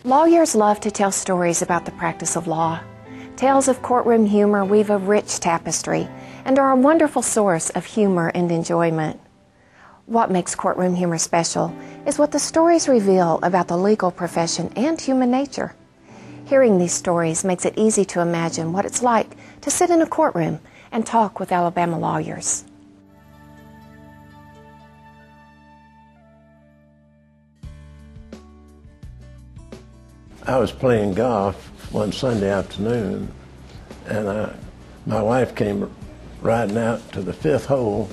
Lawyers love to tell stories about the practice of law. Tales of courtroom humor weave a rich tapestry and are a wonderful source of humor and enjoyment. What makes courtroom humor special is what the stories reveal about the legal profession and human nature. Hearing these stories makes it easy to imagine what it's like to sit in a courtroom and talk with Alabama lawyers. I was playing golf one Sunday afternoon, and my wife came riding out to the fifth hole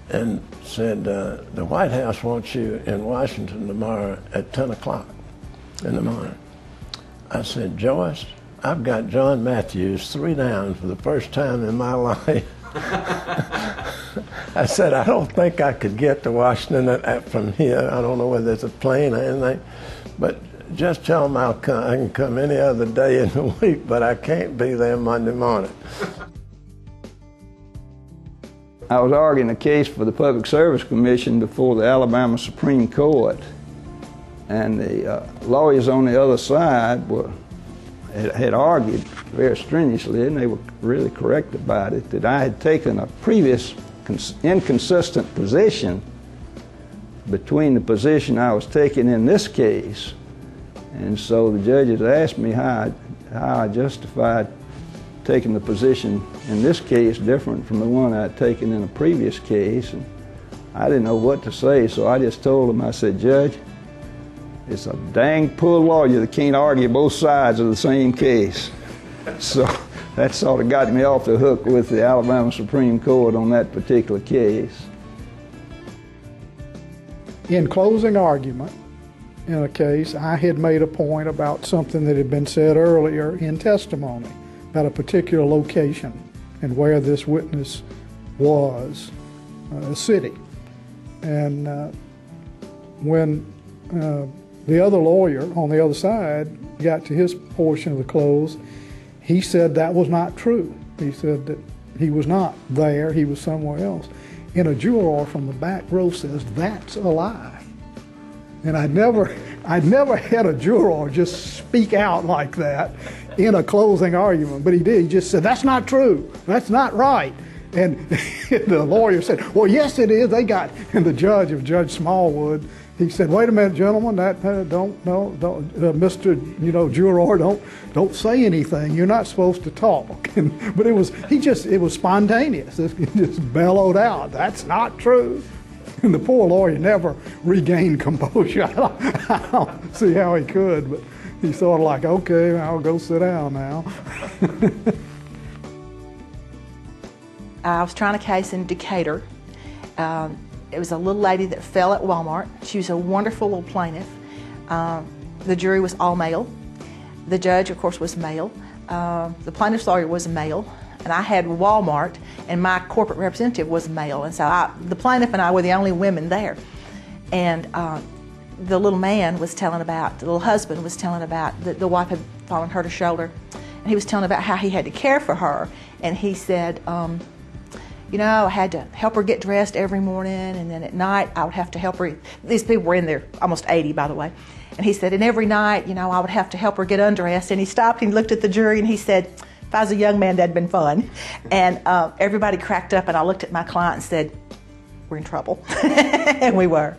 and said, the White House wants you in Washington tomorrow at 10 o'clock in the morning. I said, Joyce, I've got John Matthews 3 down for the first time in my life. I said, I don't think I could get to Washington from here. I don't know whether there's a plane or anything, but just tell them I can come any other day in the week, but I can't be there Monday morning. I was arguing a case for the Public Service Commission before the Alabama Supreme Court, and the lawyers on the other side had argued very strenuously, and they were really correct about it, that I had taken a previous inconsistent position between the position I was taking in this case. And so the judges asked me how I justified taking the position in this case different from the one I had taken in a previous case. And I didn't know what to say, so I just told them, I said, Judge, it's a dang poor lawyer that can't argue both sides of the same case. So that sort of got me off the hook with the Alabama Supreme Court on that particular case. In closing argument, in a case, I had made a point about something that had been said earlier in testimony about a particular location and where this witness was sitting. And when the other lawyer on the other side got to his portion of the close, he said that was not true. He said that he was not there, he was somewhere else. And a juror from the back row says, that's a lie. And I'd never had a juror just speak out like that in a closing argument, but he did. He just said, that's not true, that's not right. And the lawyer said, well, yes, it is. They got, and the judge of Judge Smallwood, he said, wait a minute, gentlemen, Mr. Juror, don't say anything. You're not supposed to talk. But it was spontaneous. It just bellowed out. That's not true. And the poor lawyer never regained composure. I don't see how he could, but he's sort of like, okay, I'll go sit down now. I was trying a case in Decatur. It was a little lady that fell at Walmart. She was a wonderful little plaintiff. The jury was all male. The judge, of course, was male. The plaintiff's lawyer was male. And I had Walmart, and my corporate representative was male. And so the plaintiff and I were the only women there. And the little man was telling about, the little husband was telling about, the wife had fallen, hurt her shoulder. And he was telling about how he had to care for her. And he said, you know, I had to help her get dressed every morning, and then at night I would have to help her. These people were in there, almost 80, by the way. And he said, and every night, you know, I would have to help her get undressed. And he stopped and looked at the jury and he said, if I was a young man, that'd been fun. And everybody cracked up, and I looked at my client and said, we're in trouble. And we were.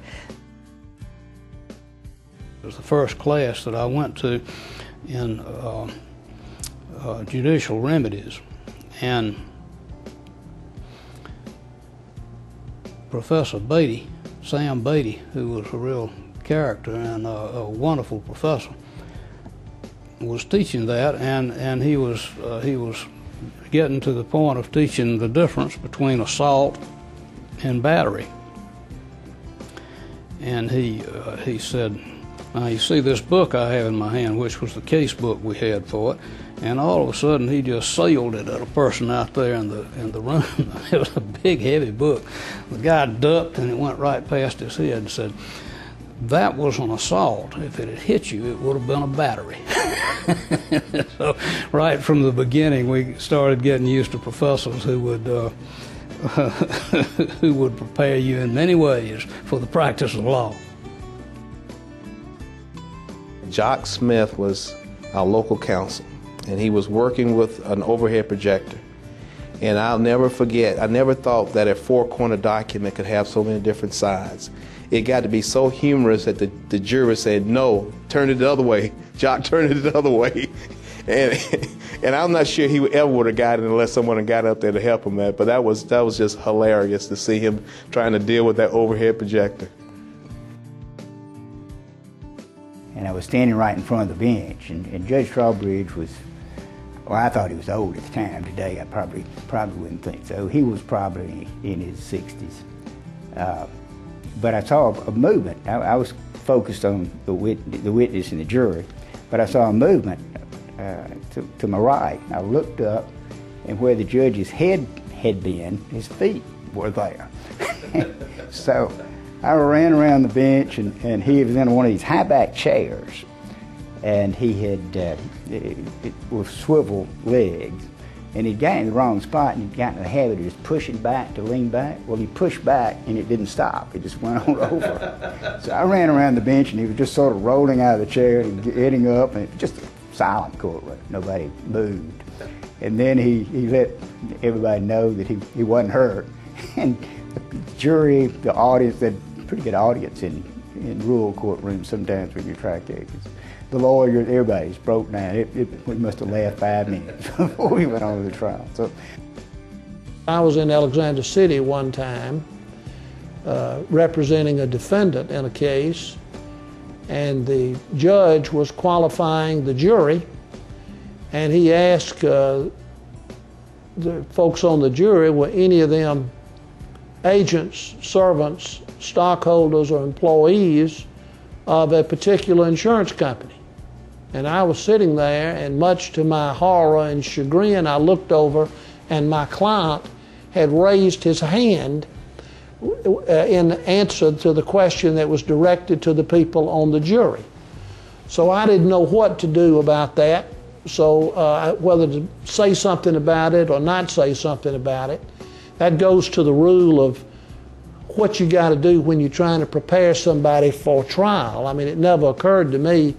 It was the first class that I went to in judicial remedies. And Professor Beatty, Sam Beatty, who was a real character and a wonderful professor, was teaching that, and he was getting to the point of teaching the difference between assault and battery. And he said, now you see this book I have in my hand, which was the case book we had for it, and all of a sudden he just sailed it at a person out there in the room. It was a big, heavy book. The guy ducked and it went right past his head and said, that was an assault. If it had hit you, it would have been a battery. So right from the beginning, we started getting used to professors who would prepare you in many ways for the practice of law. Jock Smith was our local counsel, and he was working with an overhead projector. And I'll never forget, I never thought that a four-corner document could have so many different sides. It got to be so humorous that the juror said, "No, turn it the other way. Jock, turn it the other way." And I'm not sure he ever would have got it unless someone had got up there to help him. But that was just hilarious to see him trying to deal with that overhead projector. And I was standing right in front of the bench, and Judge Strawbridge was, well, I thought he was old at the time. Today, I probably wouldn't think so. He was probably in his 60s. But I saw a movement. I was focused on the witness and the jury, but I saw a movement to my right. I looked up, and where the judge's head had been, his feet were there. So I ran around the bench, and he was in one of these high-back chairs, and he had with swivel legs, and he'd got in the wrong spot, and he'd gotten in the habit of just pushing back to lean back. Well, he pushed back, and it didn't stop. It just went on over. So I ran around the bench, and he was just sort of rolling out of the chair and getting up, and just a silent courtroom. Nobody moved. And then he let everybody know that he wasn't hurt. And the jury, the audience, they had a pretty good audience in rural courtrooms sometimes when you try cases. The lawyers, everybody's broke down. We must have laughed 5 minutes before we went on to the trial. So, I was in Alexander City one time representing a defendant in a case, and the judge was qualifying the jury, and he asked the folks on the jury, were any of them agents, servants, stockholders, or employees of a particular insurance company? And I was sitting there, and much to my horror and chagrin, I looked over, and my client had raised his hand in answer to the question that was directed to the people on the jury. So I didn't know what to do about that, so whether to say something about it or not say something about it. That goes to the rule of what you got to do when you're trying to prepare somebody for trial. I mean, it never occurred to me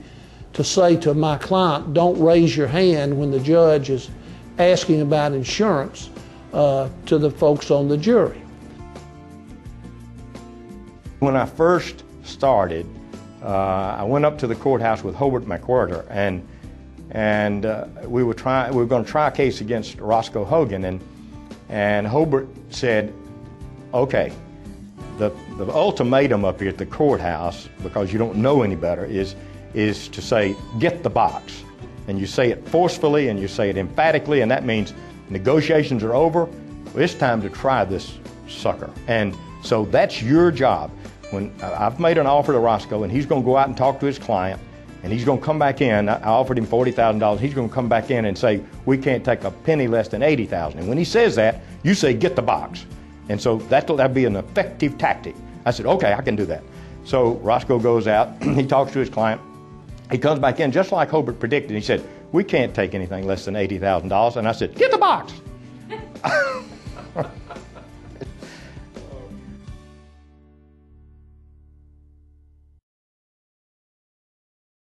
to say to my client, don't raise your hand when the judge is asking about insurance to the folks on the jury. When I first started, I went up to the courthouse with Hobart McWhirter, and we were going to try a case against Roscoe Hogan, and Hobart said, okay, the ultimatum up here at the courthouse, because you don't know any better, is to say, get the box. And you say it forcefully and you say it emphatically, and that means negotiations are over. Well, it's time to try this sucker. And so that's your job. When I've made an offer to Roscoe, and he's going to go out and talk to his client, and he's going to come back in. I offered him $40,000. He's going to come back in and say, we can't take a penny less than $80,000. And when he says that, you say, get the box. And so that'll be an effective tactic. I said, okay, I can do that. So Roscoe goes out, he talks to his client. He comes back in just like Hobart predicted. He said, we can't take anything less than $80,000. And I said, get the box.